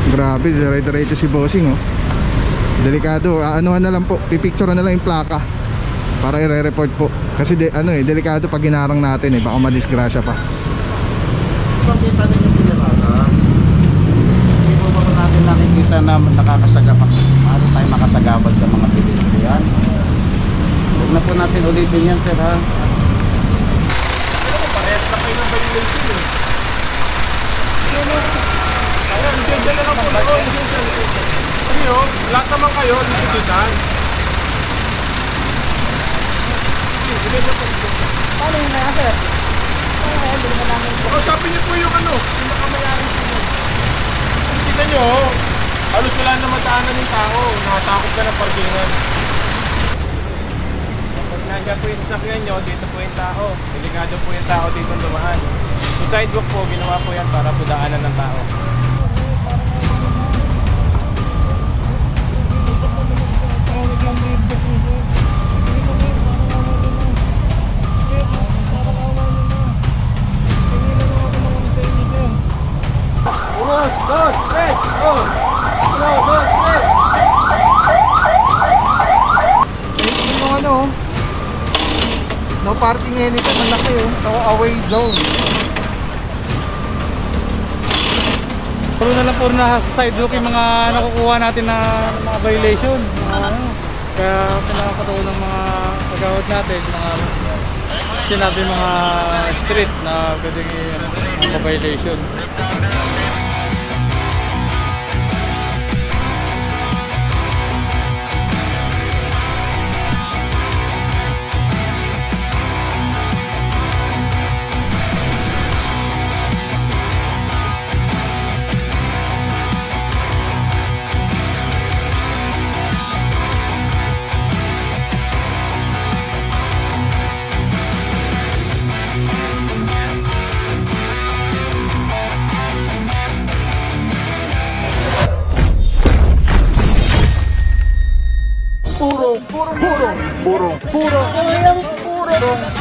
Grabe, dire-diretso si bossing oh. Delikado, anuhan na lang po, pipicture na lang yung plaka para i-report po. Kasi delikado pag ginarang natin baka madisgrasya pa. Pakita ninyo pinarata. Hindi po ba natin nakikita na nakakasagabak? Ano tayo makasagabal sa mga pedestrian? Huwag na po natin ulitin yan, sir, ha? Parehas na kayo ng violation Kaya, lisensya na lang po na. Ano, lahat naman kayo, lisensyahan. Paano yun kaya, sir? Paano kaya? Hindi naman namin. Kausapin niyo po yung yung nakamayari po. Tignan nyo, halos wala na mataanan ng tao. Nakasakop ka ng parkingan. Kapag nandiyan po yung sasakyan nyo, dito po yung tao. Delikado po yung tao dito dumaan. Yung sidewalk po, ginawa po yan para po daanan ng tao. No parking anytime, ang laki no away zone. Puro na lang na sa sidewalk yung mga nakukuha natin na mga violation. Kaya pinakakataon ng mga kagawad natin, mga sinabi mga street na pwedeng mga violation.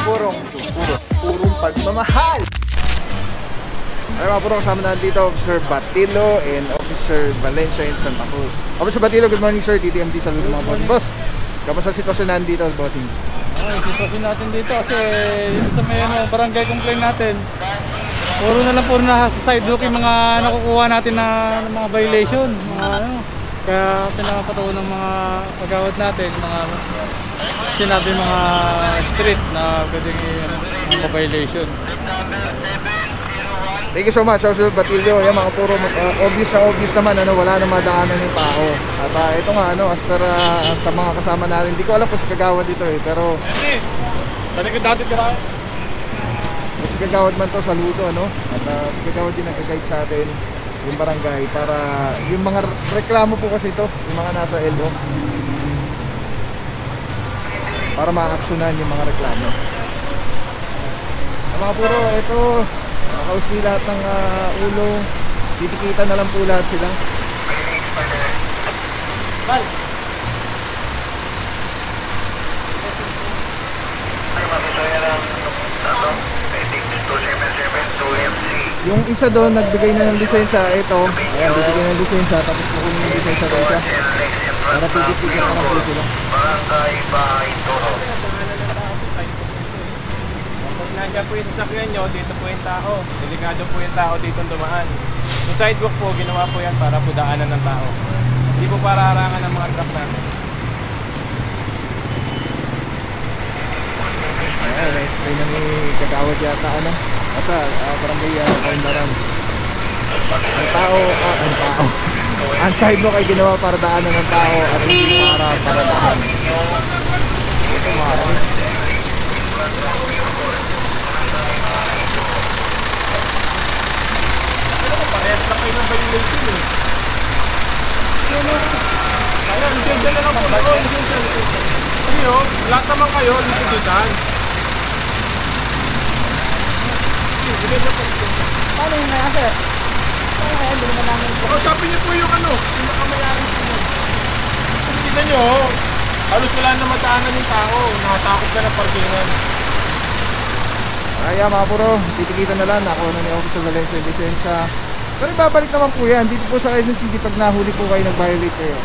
Purong pagmamahal. Ay mga puro, kasama na dito Officer Batilo and Officer Valencia in Santa Cruz. Officer Batilo, good morning sir. TTMD, saludo mga boss. Boss, kamusta sitwasyon nandito, bossing? Ay, sitwasyon natin dito kasi dito sa may barangay complaint natin, puro na lang na sa sidewalk yung mga nakukuha natin na mga violation. Kaya pinakakataon ng mga kagawad natin, mga sinabi mga street na pwedeng mga violation. Thank you so much, Officer Batilio. Yan mga puro obvious naman wala na madaanan ng tao. At ito nga as per sa mga kasama natin, hindi ko alam kung si kagawad dito pero talaga dati tira. Si kagawad man to, saludo At si kagawad din nag-guide sa atin yung barangay para yung mga reklamo po kasi ito, yung mga nasa LO, para ma-aksyonan yung mga reklamo. Mga puro, ito nakausli lahat ng ulo, titikita na lang po lahat sila. Yung isa doon nagbigay na ng lisensya, ito ayan, bibigay ng lisensya tapos kukunin yung lisensya ng isa para pigit-pigit na lang po sila. Kapag nandiyan po yung sasakyan nyo, dito po yung tao. Delikado po yung tao dito dumaan. Yung sidewalk po, ginawa po yan para po daanan ng tao. Hindi po para harangan ng mga truck natin. Ayan, na-explain na ni kagawad yata Asa, barangay Kaundaran. Ang tao. Ang sidewalk ay ginawa para daanan ng tao at hindi para daan. Ito mga alis. Parehas na kayo ng violation Kaya, lisensya na lang po na. Ano, lahat naman kayo, lisensyahan. Paano yun kaya, sir? Paano kaya? Hindi naman namin. Kausapin niyo po yung yung nakamayari po. Tignan nyo, halos wala na mataanan ng tao. Nakasakop ka ng parkingan. Kaya mga puro, titikita na lang. Nakuha na ni Officer Valencia yung lisensya. Pero ibabalik naman po yan. Dito po sa Quezon City, pag nahuli po kayo, nag-violate kayo,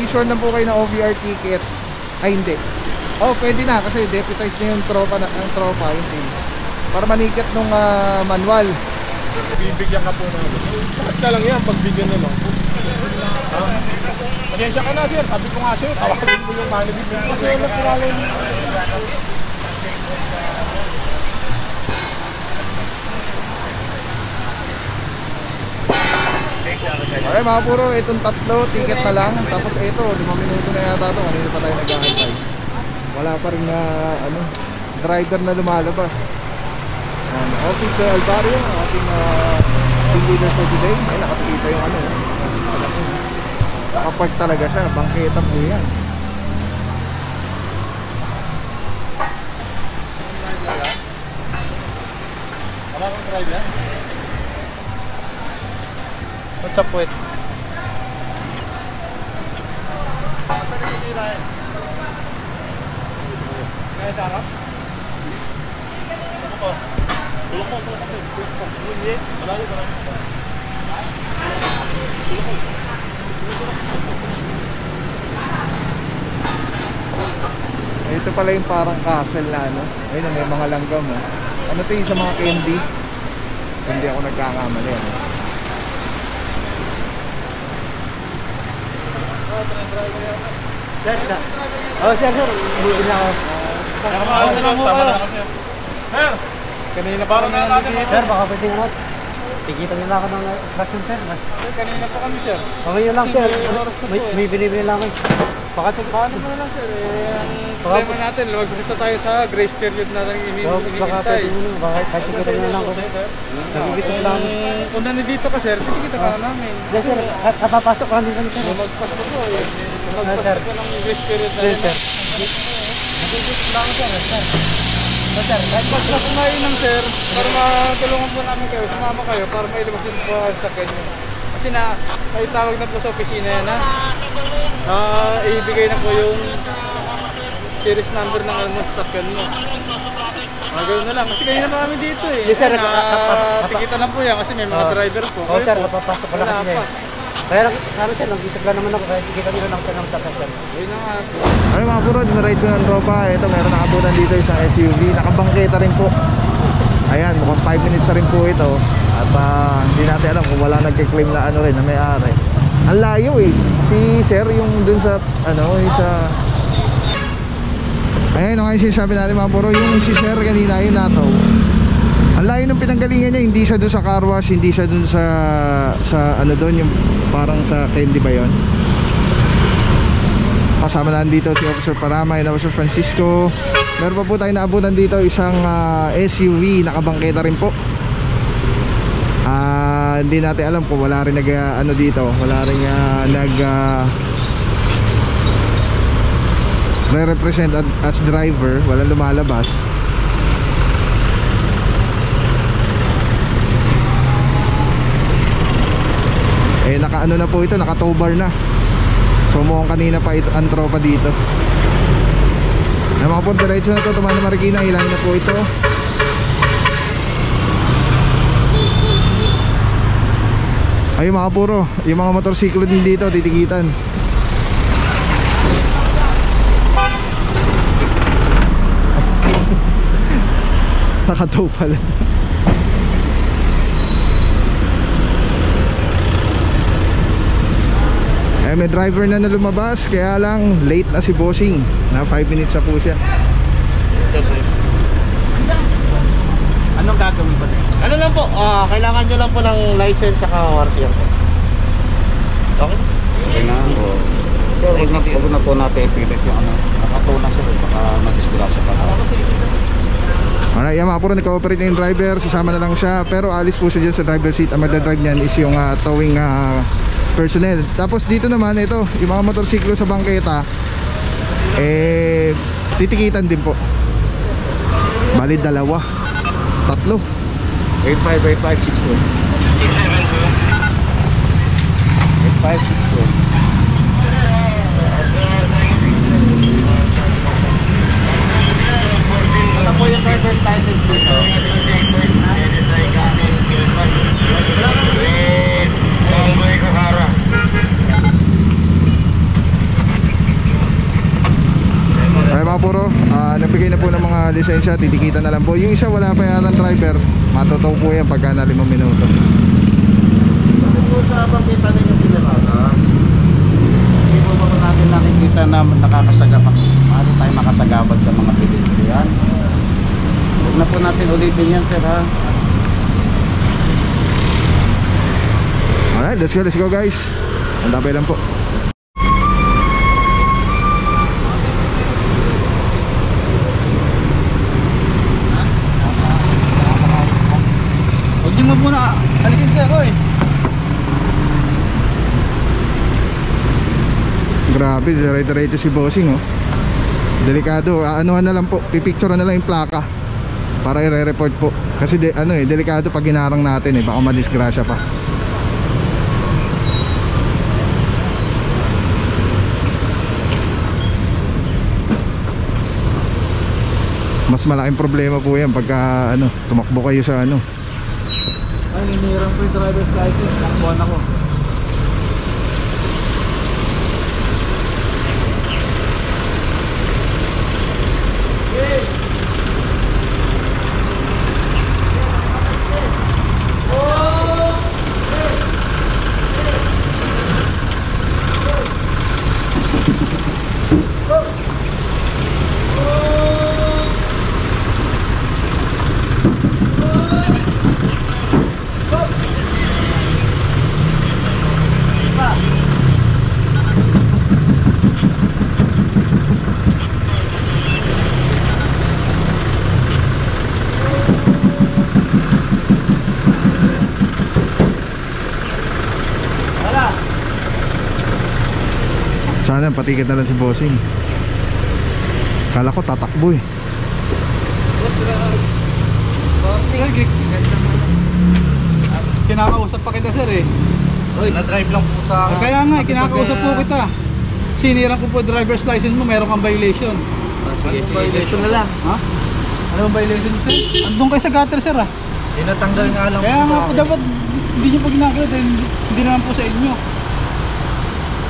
issue lang po kayo ng OVR ticket. Ay, hindi. Pwede na kasi deputize na yung tropa, yung team. Para manikat nung manual. Bibigyan ka po namin. Bakit ka lang yan, pagbigyan na lang po. Pasensya ka na sir, sabi ko nga sir, tawagin mo yung manager. Kasi wala kilala yung... Okay mga puro, itong tatlo, ticket na lang. Tapos ito, 5 minuto na yata ito. Kanina pa tayo nag-aantay. Wala pa rin na driver na lumalabas. Office Alvario, ating team leader for today. Ay, nakapikita yung nakapark talaga siya, bangketa po yan. Wala kang drive yan? What's up with? Kaya sa harap? Ano ko? Tulong ko. Hindi. Malayo. Ito pala yung parang castle na ayun, may mga langgam ano to yung sa mga candy. Hindi ako nagkakamali Sir. Bumili na ako. Sama na kami. Sir! Kanina pa kami nandito. Sir, baka pwede nga. Tigitan nila ako ng extraction, sir. Kanina pa kami, sir. Okay yun lang, sir. May binibili lang ako. Paano mo na lang, sir? Ang problema natin, lumagpita tayo sa grace period na lang Baka pwede mo nung. Baka tigitan nila lang ako. Nagigitong lang. Kung nandito ka, sir, tigitan ka na namin. Yes, sir. Kapapasok lang din kami, sir. Magpasko po. Magpasko ka ng grace period na Yes, yun. sir. Nagigitong lang, sir. Sir, Kahit pag na kumain ng sir, para matulungan po namin kayo, sumama kayo para mailabas yung po sa kanya. Kasi may tawag na po sa opisina yan ibigay na po yung series number ng sasakyan mo. Ganoon na lang, kasi kanina pa kami dito Yes, sir. Tikitan lang po yan kasi may mga driver po. Oo, sir. Napapasok ko lang kasi. Kaya sir, nag-isip lang naman ako. Kaya tigitan nila lang ng sasakyan. Ayun na nga po. Ano mga puro, dumiretso ng tropa. Ito, meron nakabutan dito isang SUV. Nakabangketa rin po. Ayan, mukhang 5 minutes na rin po ito. At hindi natin alam kung wala nagkiklaim na na may-ari. Ang layo si sir yung dun sa yung sa ayun yung sinasabi natin mga puro, yung si sir kanina yung nato. Ang layo ng pinanggalingan niya, hindi siya dun sa car wash, hindi siya dun sa doon yung parang sa candy ba yun. Kasama na dito si Officer Parama and Officer Francisco. Meron pa po tayo naabutan dito isang SUV, nakabangketa rin po. Hindi natin alam kung wala rin dito, wala rin re-represent as driver, wala lumalabas. Naka na po ito, naka tow bar na. So mukhang kanina pa ito ang tropa dito. Mga po, diretso na to, Tumana Marikina, ilan na po ito. Ayun mga puro, yung mga motorsiklo din dito titigitan. Nakatow pala. May driver na lumabas, kaya lang late na si bossing. Na 5 minutes na po siya. Anong gagawin ba? Ano lang po, kailangan nyo lang po ng license sa RCR po. Okay? Okay na. So, wag na po natin ipilit yung nakatuna sir, baka madisgrasya pa. Alright, yan mga puro, nag-cooperate na yung driver, sasama na lang siya. Pero alis po siya dyan sa driver seat. Ang magdadrive niyan is yung towing personnel. Tapos dito naman, ito, yung mga motorsiklo sa bangketa, titikitan din po. Bali, 2, 3 8562 8562. Ano po yung driver's license dito? lisensya, titikita na lang po. Yung isa wala pa yata ng driver, matutuw po yan pagka na 5 minuto. Kasi po sa pagkita ninyo pinirata, hindi po ba natin nakikita na nakakasagabak? Paano tayo makasagabal sa mga pedestrian? Huwag na po natin ulitin yan, sir, ha? Alright, let's go guys. Antapay lang po. Huwag niyo mo muna alisin siya ko eh. Grabe, diretso si bossing oh. Delikado, anuhan na lang po, pipicture na lang yung plaka para i-report po. Kasi delikado pag ginarang natin baka madisgrasya pa. Mas malaking problema po yan pagka tumakbo kayo sa Ay, hinihirang ko yung driver's license. Takbuhan ako. Sana patikit na lang si bossing. Kala ko tatakbo eh. Kinakausap pa kita sir eh. Uy, na-drive lang po sa... Kaya nga, kinakausap po kita. Sinirang ko po driver's license mo, meron kang violation. Sige, ito na lang. Ha? Ano bang violation sir? Andun kayo sa gutter sir ah. Tinatanggal nga lang Kaya nga po dapat hindi nyo po ginagawa dahil hindi naman po sa inyo.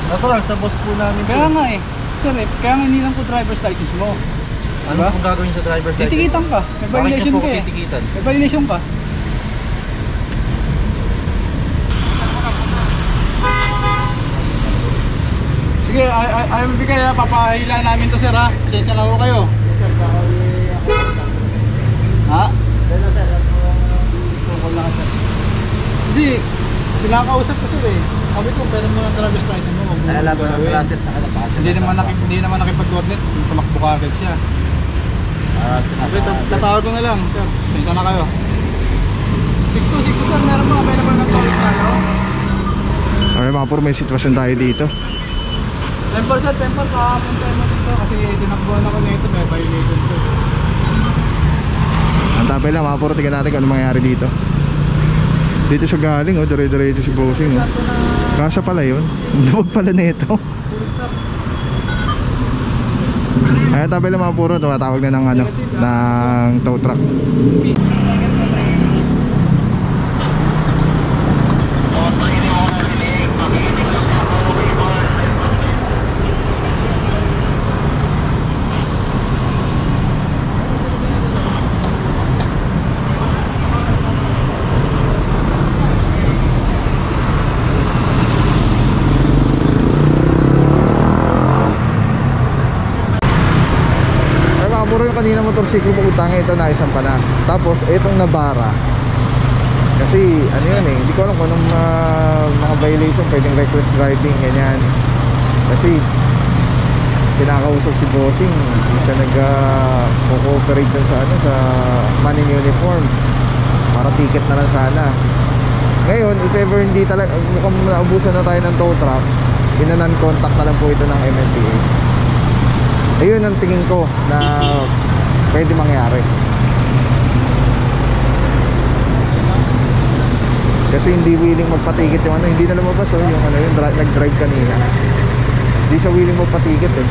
Natural, sa boss po namin. Kaya nga eh. Sir eh, kaya nga hindi lang po driver's license mo. Ano Diba? pong gagawin sa driver's license? Titikitan ka. May violation ka eh. Titikitan? May violation ka. Sige, ayaw bigay ha. Papahila namin to sir ha. Pasensya na ho kayo. Ha? Hindi. Pinakausap ko sir eh. Sabi ko, pero mo ng driver's license mo. Ay, alam mo na natin sa kalabasan. Hindi naman nakipag-coordinate. Tumakbo ka agad siya. Sabi, tatawag ko na lang. Sir, pasensya na kayo. 6262 sir, meron pa. Meron pa ng tawag tayo. Okay mga puro, may sitwasyon tayo dito. Temper sir, temper. Kahapon tayo dito. Kasi dinakbuhan ako nito. May violation sir. Antapay lang mga puro, tingnan natin kung ano mangyari dito. Dito siya galing dire-diretso si bossing Kasya pala yun. Luwag pala nito. Ayan, tabi lang mga puro, tumatawag na ng tow truck. Puro yung kanina motorsiklo mo utangin, ito naisang pa na. Tapos itong nabara kasi ano yun eh, hindi ko alam kung anong mga violation, pwedeng reckless driving ganyan. Kasi kinakausap si bossing, hindi siya nag-cooperate dun sa sa man in uniform para ticket na lang sana. Ngayon if ever hindi talaga mukhang naubusan na tayo ng tow truck, ina-non-contact na lang po ito ng MMDA. Ayun ang tingin ko na pwede mangyari. Kasi hindi willing magpatikit yung hindi na lumabas yung yung nag-drive kanina. Hindi siya willing magpatikit eh.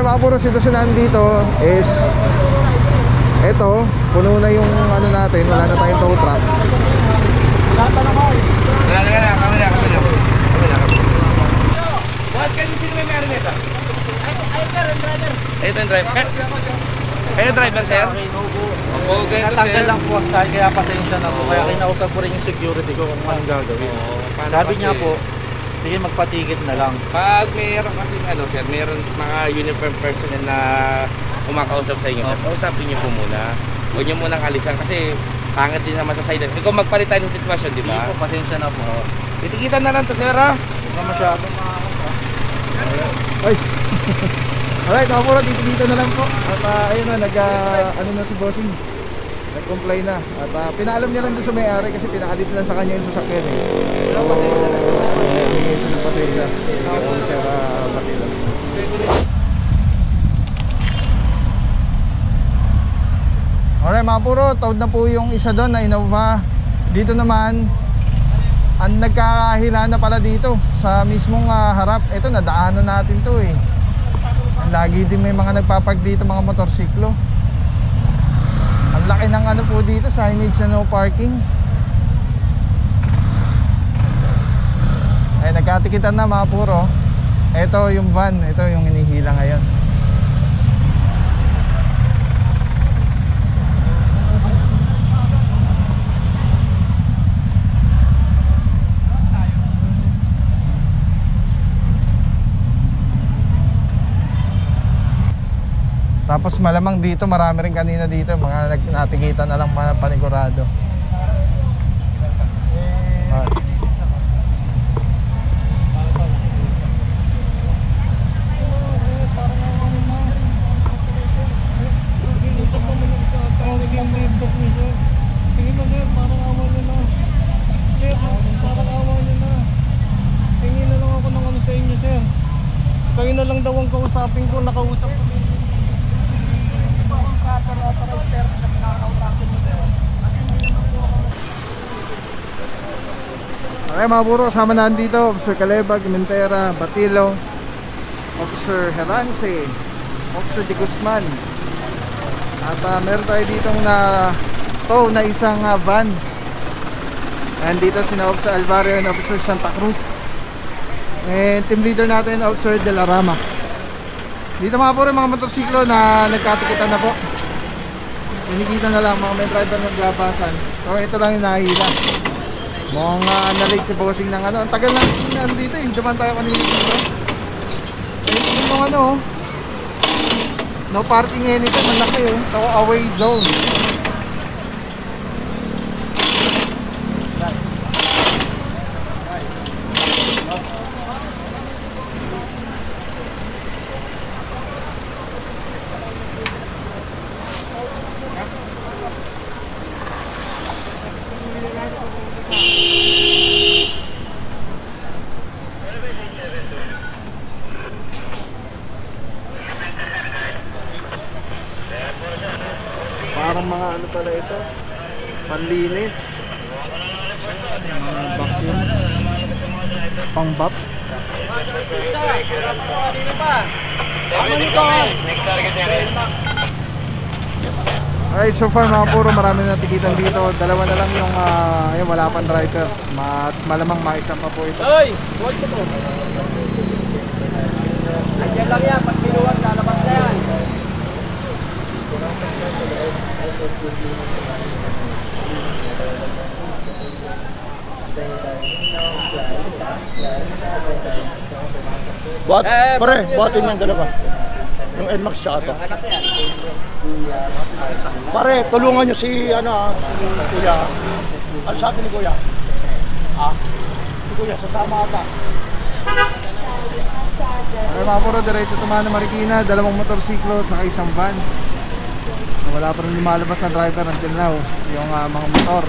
mga puro sitwasyon nandito is eto, puno na yung ano natin, wala na tayong tow truck. What can you feel may meron nito? Ito yung driver. Kayo driver, sir? Opo, ganito, sir. Natanggal lang po sa kaya pasensya na po. Kaya kinausap ko rin yung security ko kung anong gagawin. Sabi niya po, sige magpatigit na lang. Pag mayroon kasi ano, sir, mayroon mga uniform personnel na kumakausap sa inyo, sir. Kausapin niyo po muna. Huwag niyo munang alisan kasi pangit din naman sa side. Ikaw magpalit tayo ng sitwasyon, di Sige ba? po, pasensya na po. Titikitan na lang to, sir, ha? Hindi pa masyadong Ay. Alright, mga puro, dito na lang po. At ayun na, ano na si bossing. Nag-comply na. At pinaalam niya lang doon sa may-ari kasi pinaalis lang sa kanya yung sasakyan eh. So, bigyan siya ng pasensya. Bigyan siya Batilo. Alright mga puro, tawad na po yung isa doon na Innova. Dito naman, ang nagkakahila na pala dito sa mismong harap. Ito, nadaanan natin to eh. Lagi din may mga nagpapark dito, mga motorsiklo. Ang laki ng ano po dito, signage na no parking. Ay, nagkatikitan na mga puro. Ito yung van, ito yung inihila ngayon. Tapos malamang dito, marami rin kanina dito, mga natigitan na lang mga panigurado. Kayo na lang daw ang kausapin ko, nakausap ko. Okay mga puro, kasama na dito Officer Calebag, Mentera, Batilo, Officer Herance, Officer De Guzman. At meron tayo ditong tow na isang van. Nandito sina Officer Alvario and Officer Santa Cruz. And team leader natin, Officer De La Rama. Dito mga puro, mga motorsiklo na nagkatukutan na po. Pinikita na lang, mga may driver naglabasan. So ito lang yung nakahila. Mga na-late si bossing ng ano. Ang tagal na nandito eh. Duman tayo kanina dito. Ayun yung ano. No parking anytime. Malaki oh. Ito away zone. Parang mga ano pala ito, panlinis, mga vacuum, pang-bap. Alright, so far mga puro, marami na tikitan dito. Dalawa na lang yung ayun, wala pang driver. Mas malamang maisang pa po isa. Hoy! Huwag ito! Andiyan lang yan, pag pinuwag, lalabas na yan. Buhat, pare, buhatin mo yung dalawa. Yung NMAX siya ito. Pare, tulungan nyo si, si Kuya. Ano sabi ni Kuya? Si Kuya, sasama ata. Okay mga puro, diretso tumana Marikina, dalawang motorsiklo sa isang van. Wala pa rin lumalabas ang driver until now, yung mga motor.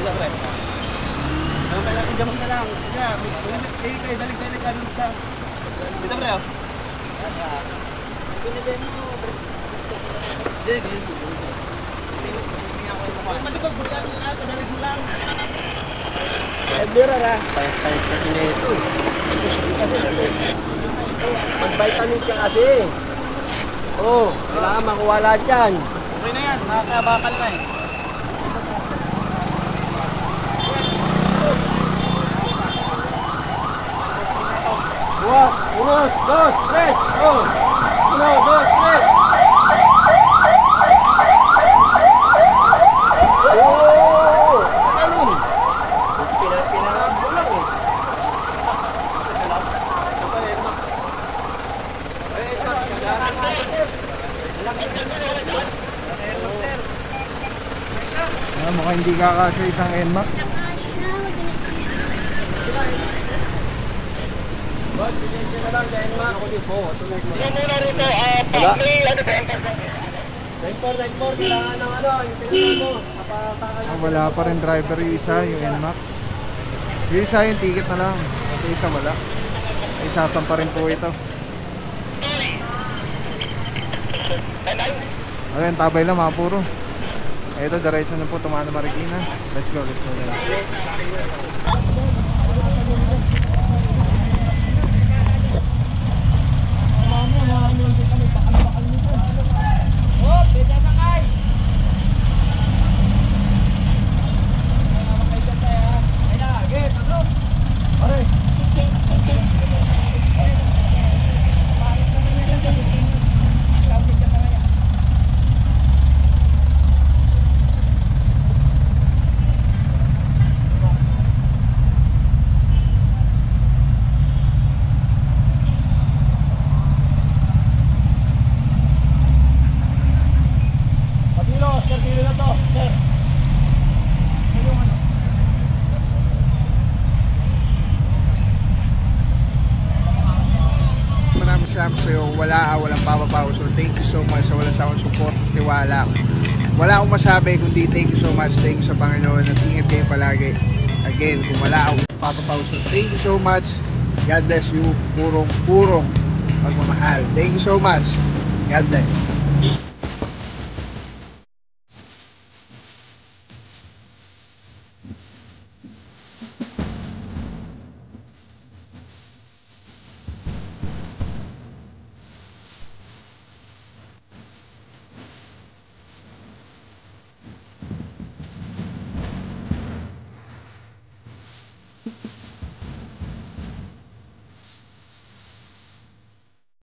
Dito, pre. Okay lang, jamak na lang. Yeah, kayo dalig-dalig ano ka. Dito, pre. Pinibigyan mo, pre. Dito. Malibag mo lang, padalig mo lang. Bira na. Payas-payas kasi na ito. Mag-vitamin ka kasi. Oo, kailangan makuha lahat yan. Okay na yan, nasa bakal na eh. Unos, dos, tres, oh. 1, 2, 3. Oh! Ano? Pinalabo lang eh. Mukhang hindi kakasya isang NMAX. Wala pa rin driver yung isa, yung NMAX. Yung isa yung ticket na lang. Yung isa wala. Isasampa rin po ito. Ayun, tabay lang mga puro. Ito, diretso na po Tumana Marikina. Let's go guys. So walang papapaw. So thank you so much sa walang sawang support, tiwala. Wala akong masabi kundi thank you so much. Thank you sa Panginoon at ingat kayo palagi. Again, kung wala akong papapaw. So thank you so much. God bless you. Purong pagmamahal. Thank you so much. God bless.